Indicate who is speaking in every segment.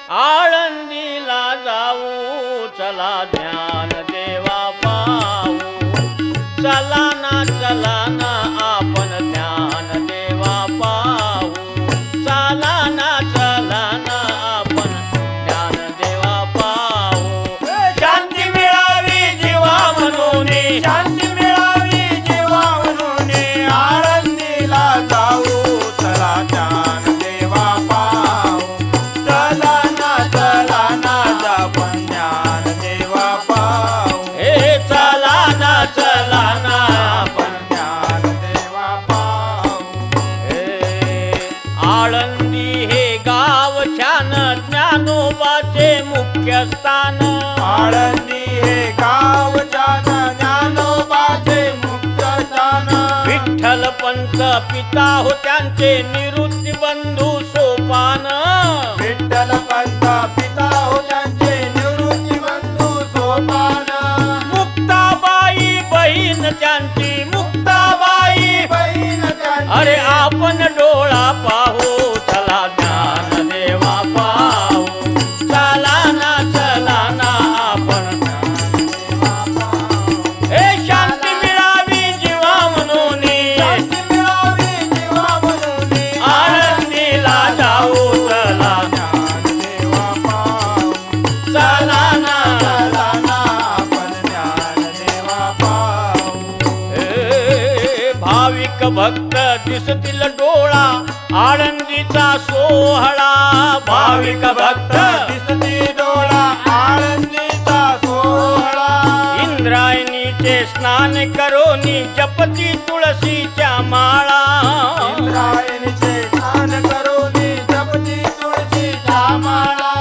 Speaker 1: आळंदीला जाऊ चला ज्ञान देवा पाहू चला ना आपण ज्ञान देवा पाहू चला ना आपण ज्ञान देवा पाहू शांती मिळावी जीवा म्हणून
Speaker 2: शांती मिळावी जीवा म्हणून आळंदीला जाऊ चला ज्ञान देवा पाहू चला ना आपण ज्ञान देवा पाहू
Speaker 1: हे चला ना आपण
Speaker 2: ज्ञान देवा पाहू
Speaker 1: आळंदी हे गाव छान ज्ञानोबाचे मुख्य स्थान
Speaker 2: आळंदी हे गाव छान ज्ञानोबाचे मुख्य स्थान
Speaker 1: विठ्ठल पंत पिता हो त्यांचे निवृत्ती बंधू सोपान
Speaker 2: विठ्ठल पंत पिता हो त्यांचे निवृत्ती बंधू सोपान
Speaker 1: मुक्ताबाई बहीण त्यांची मुक्ताबाई
Speaker 2: बहीण त्यांची
Speaker 1: अरे आपण डोळा पाहू चला ज्ञान देवा पाहू चला ना आपण हे शांती मिळावी जीवा म्हणून
Speaker 2: शांती मिळावी जीवा म्हणून
Speaker 1: आळंदीला जाऊ चला
Speaker 2: ज्ञान देवा पाहू
Speaker 1: चला ना
Speaker 2: आपण ज्ञान देवा पाहू
Speaker 1: भाविक भक्त दिसतील डोळा आळंदीचा सोहळा भाविक भक्त
Speaker 2: दिसती डोळा आळंदीचा सोहळा
Speaker 1: इंद्रायणीचे स्नान करोनी जपती तुळशीच्या माळा
Speaker 2: इंद्रायणीचे स्नान करून जपती तुळशीच्या माळा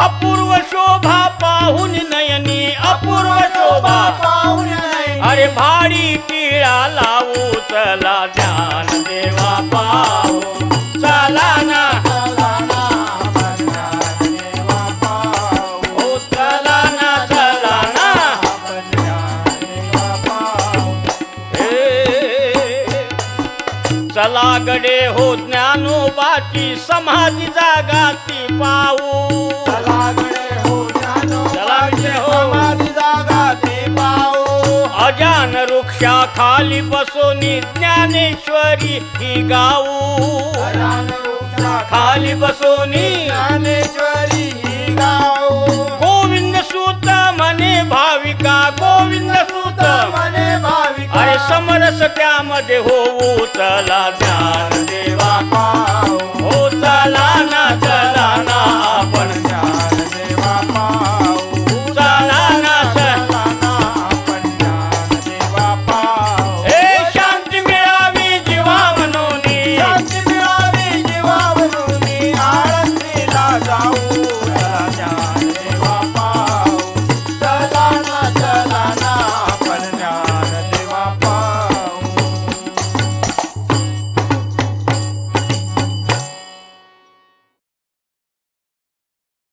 Speaker 1: अपूर्व शोभा पाहून नयनी अपूर्व शोभा
Speaker 2: पाहून नाही
Speaker 1: अरे भाडी पिळा लावू चला ज्ञान देवा पाहू चला ना
Speaker 2: आपण ज्ञान देवा पाहू
Speaker 1: हो चला ना
Speaker 2: आपण ज्ञान देवा पाहू
Speaker 1: हे चला गडे हो ज्ञानोबाची समाधी जागा ती पाहू
Speaker 2: चला गडे हो
Speaker 1: चला गडे हो.
Speaker 2: समाधी जागा ते पाहू
Speaker 1: अजान वृक्षा खाली बसोनी ज्ञानेश्वरी ही गाऊ खाली बसोनी
Speaker 2: ज्ञानेश्वरी ही गाव
Speaker 1: गोविंद सूत म्हणे भाविका गोविंद सूत
Speaker 2: मने भाविका
Speaker 1: अरे समरस त्यामध्ये होऊ चला ज्ञान देवा
Speaker 2: पाहू